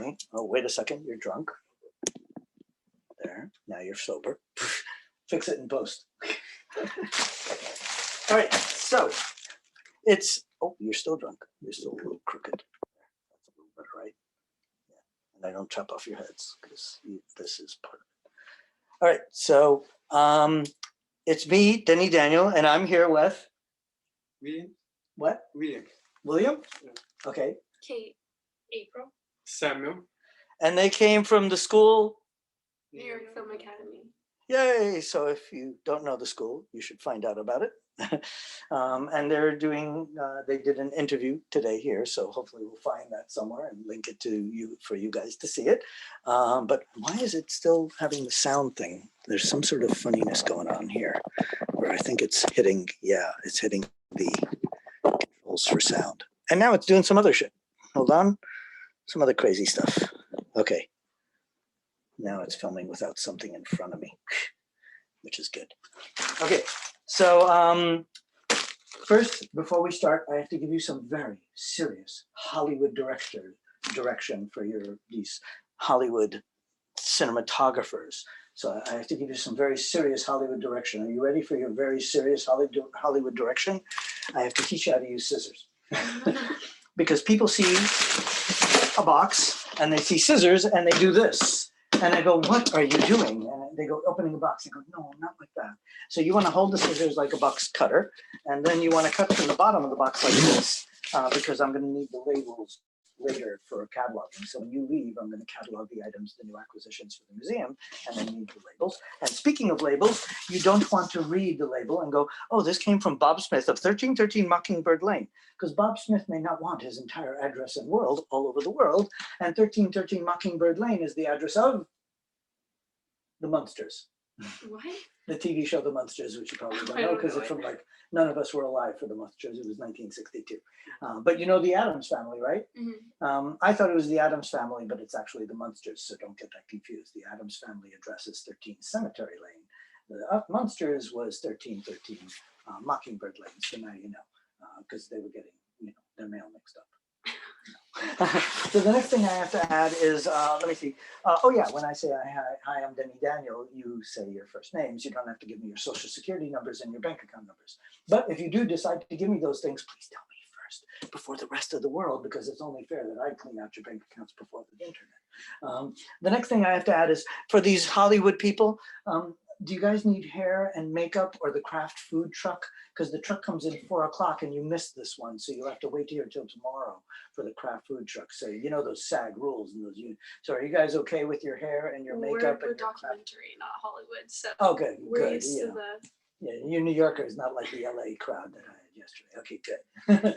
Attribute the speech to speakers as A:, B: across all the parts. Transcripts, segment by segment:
A: Okay. Oh, wait a second. You're drunk. There. Now you're sober. Fix it in post. All right. So it's, oh, you're still drunk. You're still a little crooked. That's a little better, right? Yeah. And I don't chop off your heads because this is part of it. All right. So it's me, Denny Daniel, and I'm here with
B: William.
A: What?
B: William.
A: William?
B: Yeah.
A: Okay.
C: Kate. April.
B: Samuel.
A: And they came from the school.
C: New York Film Academy.
A: Yay! So if you don't know the school, you should find out about it. And they're doing, they did an interview today here, so hopefully we'll find that somewhere and link it to you for you guys to see it. But why is it still having the sound thing? There's some sort of funniness going on here where I think it's hitting, yeah, it's hitting the controls for sound. And now it's doing some other shit. Hold on, some other crazy stuff. Okay. Now it's filming without something in front of me, which is good. Okay, so first, before we start, I have to give you some very serious Hollywood direction for these Hollywood cinematographers. So I have to give you some very serious Hollywood direction. Are you ready for your very serious Hollywood direction? I have to teach you how to use scissors. Because people see a box and they see scissors and they do this. And I go, what are you doing? And they go, opening a box. I go, no, not like that. So you want to hold the scissors like a box cutter. And then you want to cut from the bottom of the box like this, because I'm going to need the labels later for cataloging. So when you leave, I'm going to catalog the items, the new acquisitions for the museum, and then need the labels. And speaking of labels, you don't want to read the label and go, oh, this came from Bob Smith of 1313 Mockingbird Lane, because Bob Smith may not want his entire address and world all over the world. And 1313 Mockingbird Lane is the address of the Munsters.
C: What?
A: The TV show The Munsters, which you probably don't know because it's from like, none of us were alive for The Munsters. It was 1962. But you know the Addams Family, right?
C: Mm-hmm.
A: I thought it was the Addams Family, but it's actually the Munsters, so don't get that confused. The Addams Family address is 13 Cemetery Lane. The Munsters was 1313 Mockingbird Lane, so now you know, because they were getting, you know, their mail mixed up. So the next thing I have to add is, let me see. Oh yeah, when I say hi, I'm Denny Daniel, you say your first names. You don't have to give me your social security numbers and your bank account numbers. But if you do decide to give me those things, please tell me first before the rest of the world, because it's only fair that I clean out your bank accounts before the internet. The next thing I have to add is, for these Hollywood people, do you guys need hair and makeup or the craft food truck? Because the truck comes in 4 o'clock and you missed this one. So you'll have to wait here till tomorrow for the craft food truck. So you know those SAG rules and those. So are you guys okay with your hair and your makeup?
C: We're
A: and your
C: documentary, not Hollywood. So
A: okay,
C: we're
A: good.
C: used
A: Yeah.
C: to the.
A: Yeah, you New Yorkers, not like the LA crowd that I had yesterday. Okay, good.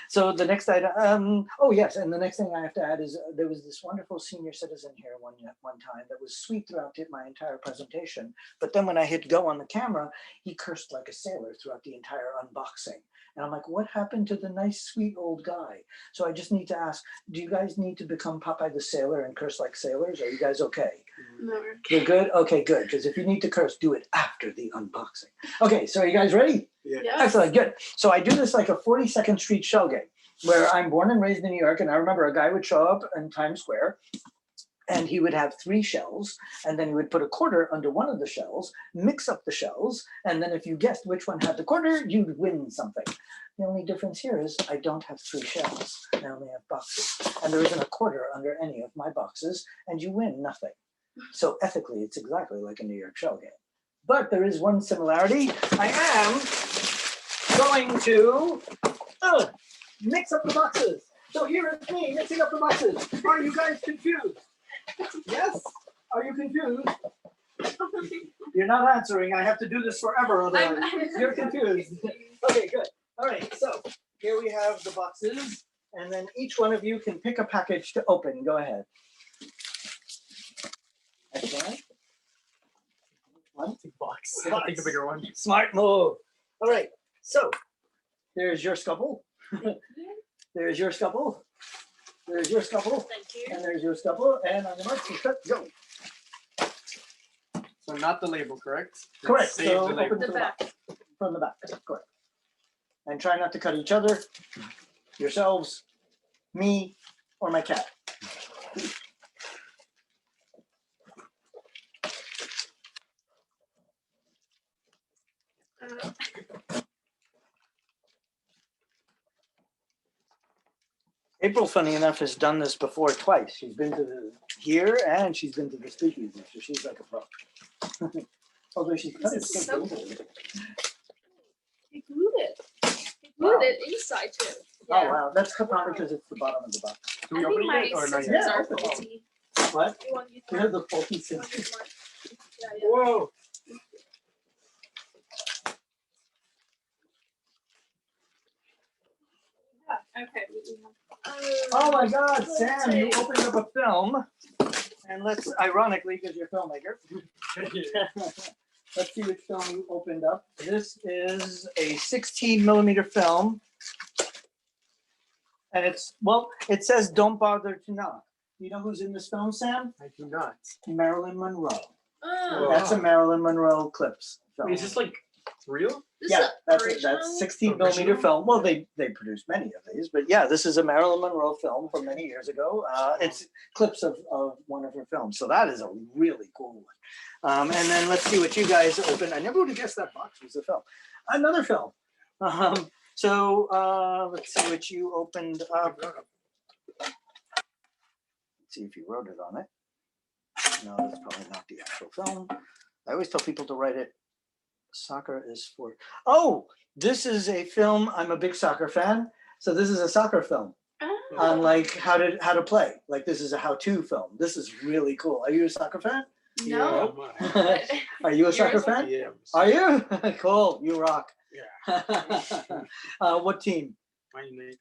A: So the next item, oh yes, and the next thing I have to add is there was this wonderful senior citizen here one time that was sweet throughout my entire presentation. But then when I hit go on the camera, he cursed like a sailor throughout the entire unboxing. And I'm like, what happened to the nice, sweet old guy? So I just need to ask, do you guys need to become Popeye the Sailor and curse like sailors? Are you guys okay?
C: No, we're okay.
A: You're good? Okay, good. Because if you need to curse, do it after the unboxing. Okay, so are you guys ready?
B: Yeah.
C: Yes.
A: Excellent, good. So I do this like a 42nd Street shell game, where I'm born and raised in New York, and I remember a guy would show up in Times Square, and he would have 3 shells, and then he would put a quarter under one of the shells, mix up the shells, and then if you guessed which one had the quarter, you'd win something. The only difference here is I don't have 3 shells. I only have boxes, and there isn't a quarter under any of my boxes, and you win nothing. So ethically, it's exactly like a New York shell game. But there is one similarity. I am going to mix up the boxes. So here is me mixing up the boxes. Are you guys confused? Yes? Are you confused? You're not answering. I have to do this forever, otherwise you're confused. Okay, good. All right, so here we have the boxes, and then each one of you can pick a package to open. Go ahead. Excellent. One
B: Box.
A: Box.
B: Think a bigger one.
A: Smart move. All right, so there's your scuffle. There's your scuffle. There's your scuffle.
C: Thank you.
A: And there's your scuffle. And on the mark, cut, go.
B: So not the label, correct?
A: Correct.
B: Save
A: So
B: the label.
A: open to
C: The
A: the back. From the back. Correct. And try not to cut each other, yourselves, me, or my cat. April, funny enough, has done this before twice. She's been to here and she's been to the Speakeasy, so she's like a pro. Although she's
C: This
A: kind of
C: is
A: still
C: so
A: doing it.
C: They glued it. They glued it inside too.
A: Oh wow, that's probably because it's the bottom of the box.
B: Do we
C: I
B: open
C: think
B: it
C: my
B: yet or not
C: scissors
B: yet?
A: Yeah,
C: are
A: open it.
C: faulty.
A: What?
C: You want to use
A: They're
C: mine?
A: the faulty
C: You want to use
A: scissors.
C: mine? Yeah, yeah.
B: Whoa.
C: Okay.
A: Oh my God, Sam, you opened up a film. And let's, ironically, because you're a filmmaker, let's see which film you opened up. This is a 16mm film. And it's, well, it says don't bother to knock. You know who's in this film, Sam?
B: I do not.
A: Marilyn Monroe.
C: Oh,
A: That's a Marilyn Monroe clips film.
B: Wait, is this like real?
C: this
A: Yeah,
C: is
A: that's
C: original?
A: 16mm
B: Original?
A: film. Well, they produced many of these, but yeah, this is a Marilyn Monroe film from many years ago. It's clips of one of her films, so that is a really cool one. And then let's see what you guys opened. I never would have guessed that box was a film. Another film. Let's see what you opened up. Let's see if you wrote it on it. No, that's probably not the actual film. I always tell people to write it. Soccer is for, oh, this is a film. I'm a big soccer fan. So this is a soccer film on
C: Oh.
A: like how to play. Like this is a how-to film. This is really cool. Are you a soccer fan?
C: No.
A: Are you a
C: You're
A: soccer
C: a
A: fan?
B: Yeah.
A: Are you? Cool, you rock.
B: Yeah.
A: What team?
B: Man United.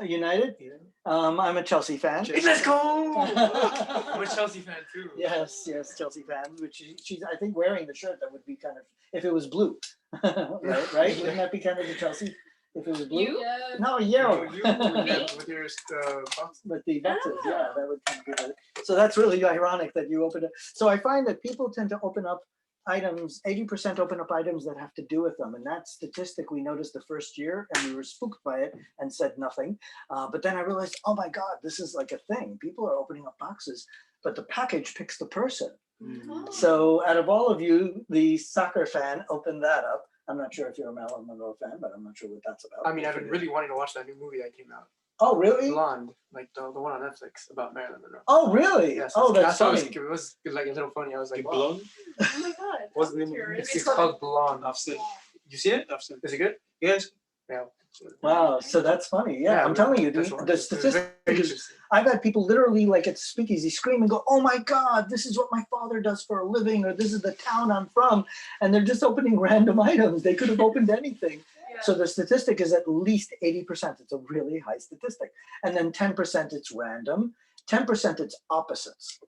A: United?
B: Yeah.
A: I'm a Chelsea fan.
B: Let's go! I'm a Chelsea fan too.
A: Yes, Chelsea fan. Which she's, I think, wearing the shirt that would be kind of, if it was blue, right? Wouldn't that be kind of the Chelsea if it was blue?
C: You?
A: No,
B: You,
A: you.
B: with your box.
A: With the boxes, yeah,
C: Ah.
A: that would kind of be the, so that's really ironic that you opened it. So I find that people tend to open up items, 80% open up items that have to do with them. And that statistic we noticed the first year and we were spooked by it and said nothing. But then I realized, oh my God, this is like a thing. People are opening up boxes, but the package picks the person.
C: Oh.
A: So out of all of you, the soccer fan opened that up. I'm not sure if you're a Marilyn Monroe fan, but I'm not sure what that's about.
B: I mean, I've been really wanting to watch that new movie that came out.
A: Oh, really?
B: Blonde, like the one on Netflix about Marilyn Monroe.
A: Oh, really?
B: Yes,
A: Oh, that's
B: funny.
A: funny.
B: It was like a little funny. I was like, wow.
D: Blonde?
C: Oh my God.
B: What's the name?
C: Curious.
B: It's called Blonde.
D: I've seen.
B: You see it?
D: I've seen.
B: Is it good?
D: Yes.
B: Yeah.
A: Wow, so that's funny. Yeah, I'm telling you, the statistic is, I've had people literally like at Speakeasy scream and go, oh my God, this is what my father does for a living, or this is the town I'm from. And they're just opening random items. They could have opened anything.
C: Yeah.
A: So the statistic is at least 80%. It's a really high statistic. And then 10% it's random. 10% it's opposites,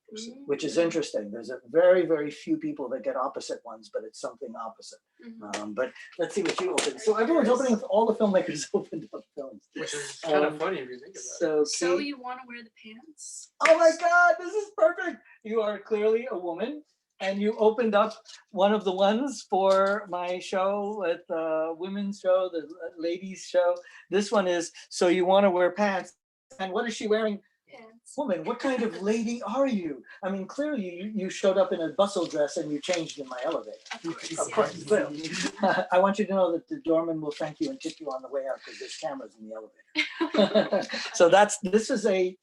A: which is interesting. There's a very, very few people that get opposite ones, but it's something opposite.
C: Mhm.
A: But let's see what you open. So everyone's opening, all the filmmakers opened up films.
B: Which is kind of funny if you think about it.
A: So,
C: So
A: see,
C: you want to wear the pants?
A: oh my God, this is perfect. You are clearly a woman and you opened up one of the ones for my show at the women's show, the ladies show. This one is, so you want to wear pants. And what is she wearing?
C: Pants.
A: Woman, what kind of lady are you? I mean, clearly you showed up in a bustle dress and you changed in my elevator. Of course you will. I want you to know that the doorman will thank you and tip you on the way out because there's cameras in the elevator. So this is a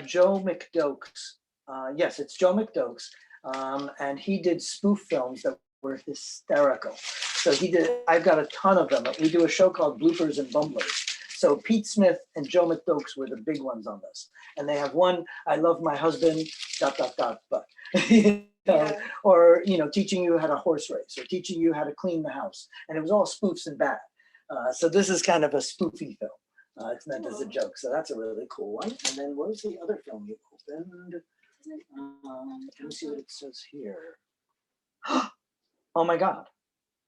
A: Joe McDoakes. Yes, it's Joe McDoakes. And he did spoof films that were hysterical. So I've got a ton of them. We do a show called Bloopers and Bumblers. So Pete Smith and Joe McDoakes were the big ones on this. And they have one, I love my husband, ... but. You know,
C: Yeah.
A: or, teaching you how to horse race or teaching you how to clean the house. And it was all spoofs and bad. So this is kind of a spoofy film. It's meant as a joke. So that's a really cool one. And then what was the other film you opened? Let me see what it says here. Oh my God.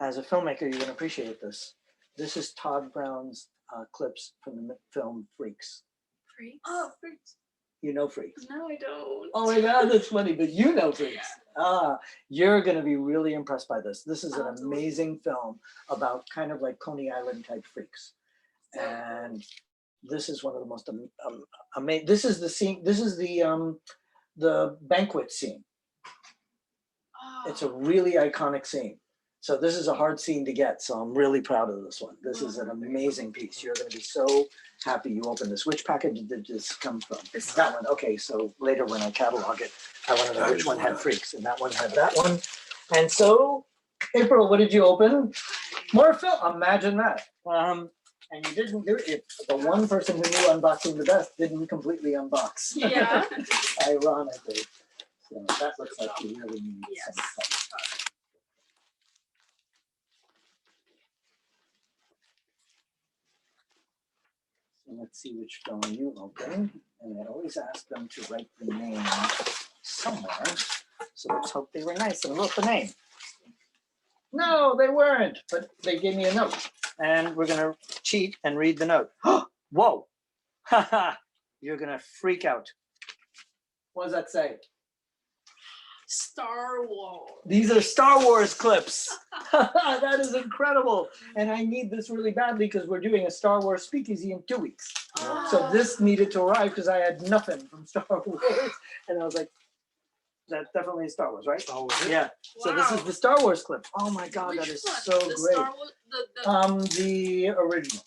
A: As a filmmaker, you're going to appreciate this. This is Todd Brown's clips from the film Freaks.
C: Freaks?
B: Oh, freaks.
A: You know Freaks.
C: No, I don't.
A: Oh my God, that's funny, but you know Freaks. You're going to be really impressed by this. This is an
C: Absolutely.
A: amazing film about kind of like Coney Island type freaks. And This is one of the most amazing. This is the scene. This is the banquet scene. It's a really iconic scene. So this is a hard scene to get. So I'm really proud of this one. This is an amazing piece. You're going to be so happy you opened this. Which package did this come from? That one. Okay. So later when I catalog it, I want to know which one had freaks, and that one had that one. And so, April, what did you open? More film. Imagine that. And you didn't do it. The one person who knew unboxing the best didn't completely unbox.
C: Yeah.
A: Ironically. So that looks like you really need some help. So let's see which film you open. And I always ask them to write the name somewhere. So let's hope they were nice and wrote the name. No, they weren't, but they gave me a note. And we're gonna cheat and read the note. Whoa, haha, you're gonna freak out. What does that say?
C: Star Wars.
A: These are Star Wars clips. That is incredible. And I need this really badly because we're doing a Star Wars speakeasy in 2 weeks. So this needed to arrive because I had nothing from Star Wars. And I was like, that's definitely Star Wars, right?
B: Oh,
A: Yeah. So this is the Star Wars clip. Oh my God, that is so
C: the
A: great.
C: Star Wars,
A: The original.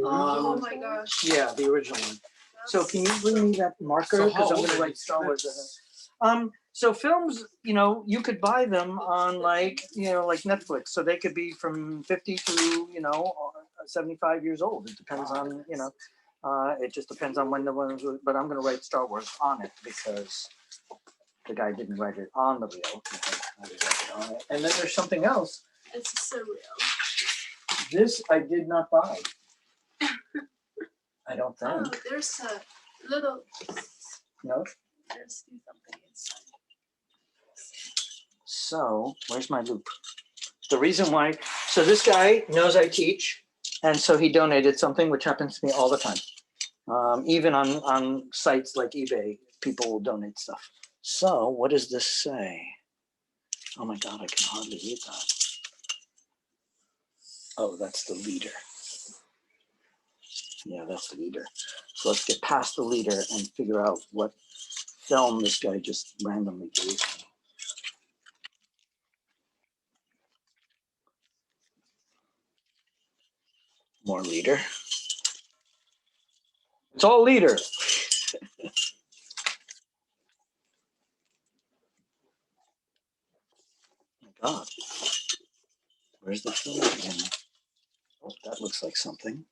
C: oh my gosh.
A: Yeah, the original one. So can you bring me that marker?
B: So
A: Because
B: how
A: I'm
B: old
A: gonna
B: are
A: write
B: these
A: Star Wars.
B: clips?
A: So films, you know, you could buy them on like Netflix. So they could be from 50 to, 75 years old. It depends on, it just depends on when the ones were, but I'm gonna write Star Wars on it because the guy didn't write it on the reel. I just write it on it. And then there's something else.
C: It's surreal.
A: This I did not buy. I don't think.
C: Oh, there's a little.
A: No.
C: There's something inside.
A: So where's my loop? The reason why, so this guy knows I teach, and so he donated something, which happens to me all the time. Even on sites like eBay, people will donate stuff. So what does this say? Oh my God, I can hardly read that. Oh, that's the leader. Yeah, that's the leader. So let's get past the leader and figure out what film this guy just randomly gave me. More leader. It's all leader. My God. Where's the film again? Oh, that looks like something.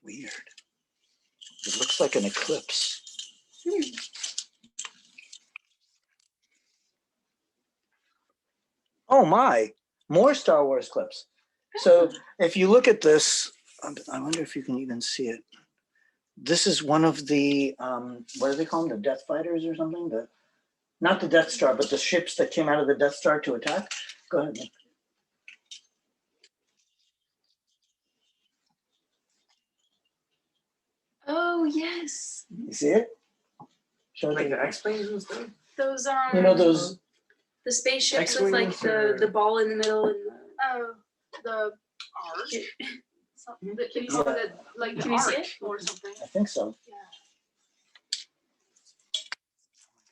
A: Weird. It looks like an eclipse. Oh my, more Star Wars clips. So if you look at this, I wonder if you can even see it. This is one of the, what do they call them? The Death Fighters or something? Not the Death Star, but the ships that came out of the Death Star to attack. Go ahead, Nick.
C: Oh yes.
A: You see it? Show it
B: Like
A: to
B: the
A: me.
B: X-Wings and stuff?
C: Those
A: You know those,
C: the spaceships with like
B: X-Wings or-
C: the ball in the middle and the arc. Something. Can you see
A: Yeah.
C: that? Like,
B: The
C: can you see
B: arc.
C: it or something?
A: I think so.
C: Yeah.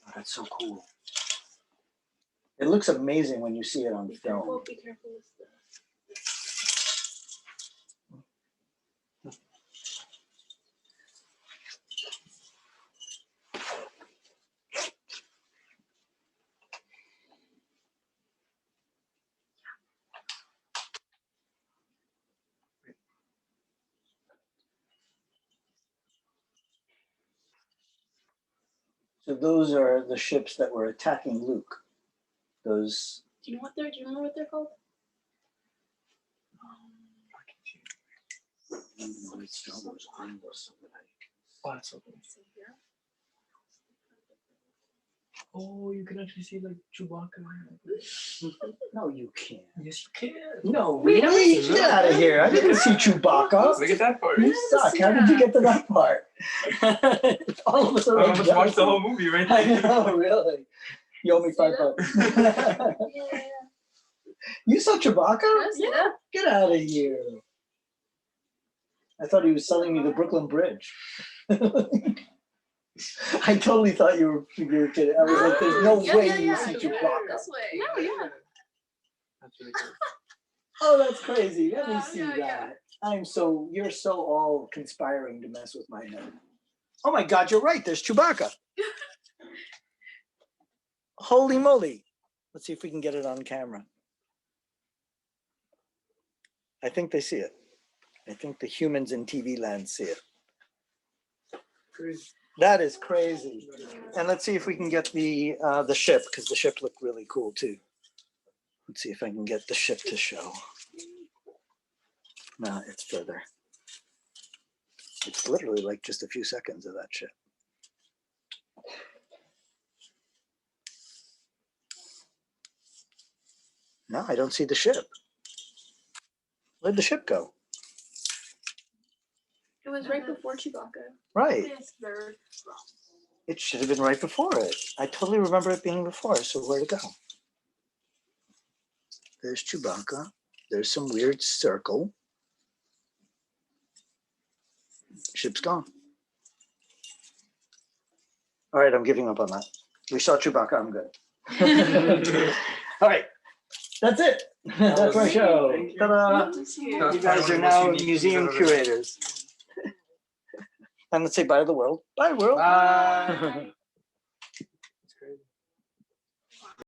A: Oh, that's so cool. It looks amazing when you see it on
C: Be
A: film.
C: careful. Be careful with the.
A: So those are the ships that were attacking Luke. Those.
C: Do you know what they're? Do you remember what they're called?
B: Oh, that's so cool. Oh, you can actually see like Chewbacca.
A: No, you can't.
B: Yes, you can.
A: No,
C: Wait,
A: really?
B: really?
A: Get out of here. I didn't see Chewbacca.
B: Look at that part.
A: You suck. How did you get to that part? All of us are
B: I
A: like
B: almost watched the
A: jealous.
B: whole movie right
A: I
B: there.
A: know, really. You owe me $5.
C: Yeah.
A: You saw Chewbacca?
C: Yeah.
A: Get out of here. I thought he was selling me the Brooklyn Bridge. I totally thought you were kidding. I was like, there's no way you see Chewbacca.
C: This way. No, yeah.
B: That's really cool.
A: Oh, that's crazy. Let me
C: Yeah,
A: see
C: yeah,
A: that.
C: yeah.
A: You're so all conspiring to mess with my head. Oh my God, you're right. There's Chewbacca. Holy moly. Let's see if we can get it on camera. I think they see it. I think the humans in TV land see it.
B: Crazy.
A: That is crazy. And let's see if we can get the ship, because the ship looked really cool too. Let's see if I can get the ship to show. No, it's further. It's literally like just a few seconds of that ship. No, I don't see the ship. Where'd the ship go?
C: It was right before Chewbacca.
A: Right.
C: It's there.
A: It should have been right before it. I totally remember it being before, so where'd it go? There's Chewbacca. There's some weird circle. Ship's gone. All right, I'm giving up on that. We saw Chewbacca, I'm good. All right, that's it. That's my show. Ta-da. You guys are now museum curators. And let's say bye to the world. Bye, world.
B: Bye.